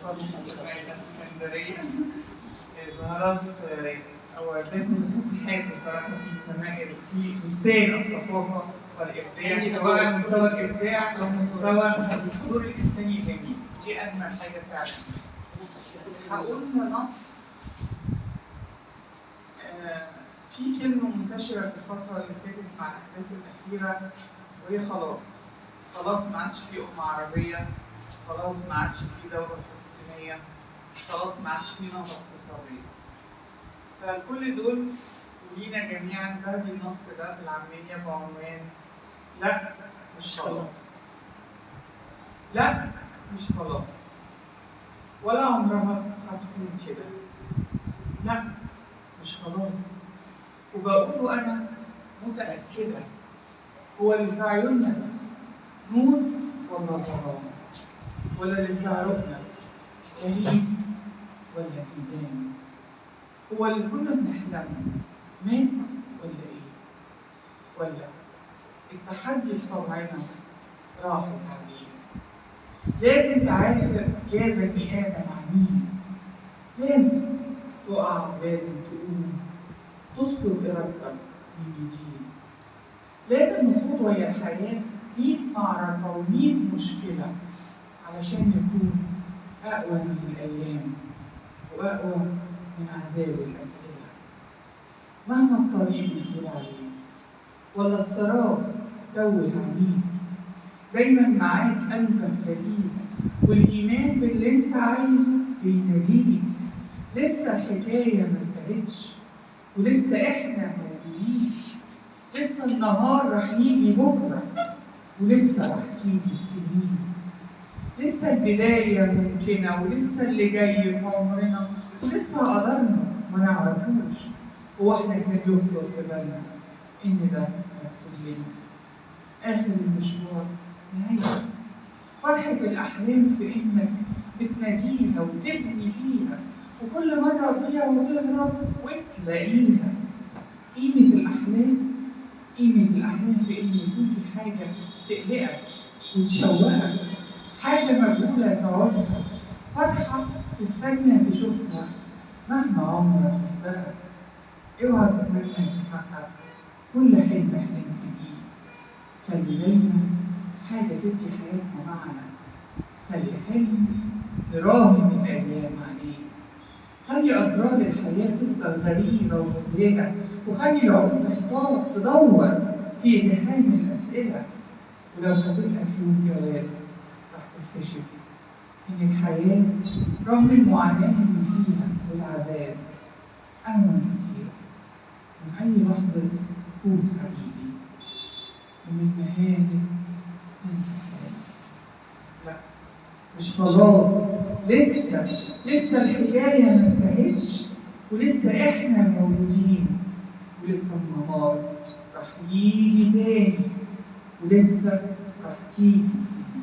أطفال في اسكندرية ظهرت أو أردتني فتحات بصراحة في سماء في بستان الثقافة والإبداع، سواء مستوى الإبداع أو مستوى الحضور الإنساني الجميل. دي أجمل حاجة فعلا. هقول نص في كلمة منتشرة في الفترة اللي فاتت مع الأحداث الأخيرة، وهي خلاص ما عادش في أمة عربية، خلاص ما عادش في دولة فلسطينية، خلاص ما عادش في نهضة اقتصادية. فكل دول ولينا جميعا بهدي النص ده بالعامية بعنوان لا مش خلاص. لا مش خلاص، ولا عمرها هتكون كده. لا مش خلاص، وبقوله أنا متأكدة. هو اللي في عيوننا نور ولا ظلام؟ ولا اللي في عروقنا لهيب ولا ميزان؟ هو اللي كنا بنحلمه مات ولا ايه؟ ولا التحدي في طبعنا راحت عليه؟ لازم تعافر يا بني آدم عنيد، لازم تقع ولازم تقوم، تسلب إرادتك من جديد. لازم نخوض ويا الحياة 100 معركة و100 مشكلة علشان نكون أقوى من الأيام وأقوى من عذاب الأسئلة. مهما الطريق بيطول عليك ولا السراب توه عليك، دايما معاك قلبك جديد والإيمان باللي أنت عايزه بيناديك. لسه الحكاية ما انتهتش، ولسه إحنا موجودين. لسه النهار رح يجي بكرة، ولسه رح تيجي السنين. لسه البداية ممكنة، ولسه اللي جاي في عمرنا، ولسه قدرنا ما نعرفوش. هو احنا كان يخطر في بالنا إن ده مكتوب لنا. آخر المشوار نهاية. فرحة الأحلام في إنك بتناديها وتبني فيها، وكل مرة تضيع وتهرب وتلاقيها. قيمة الأحلام في إن يكون في حاجة تقلقك وتشوقك، حاجة مجهولة تعوزها، فرحة تستنى تشوفها مهما عمرك يسبقك. اوعى تتمنى تحقق كل حلم حلمت بيه. خلي دايما حاجة تدي حياتنا معنى. خلي حلم نراهن الأيام عليه. خلي أسرار الحياة تفضل غريبة ومذهلة، وخلي العقول تحتار تدور في زحام الأسئلة. ولو هتبقى في يوم جواب راح تكتشف إن الحياة رغم المعاناة اللي فيها والعذاب أهون كتير من أي لحظة خوف حقيقي ومن مهانة ننسى الحياة. لا مش خلاص، لسه الحكاية ما انتهتش، ولسه إحنا موجودين، ولسه النهار راح يجي تاني، ولسه راح تيجي السنين.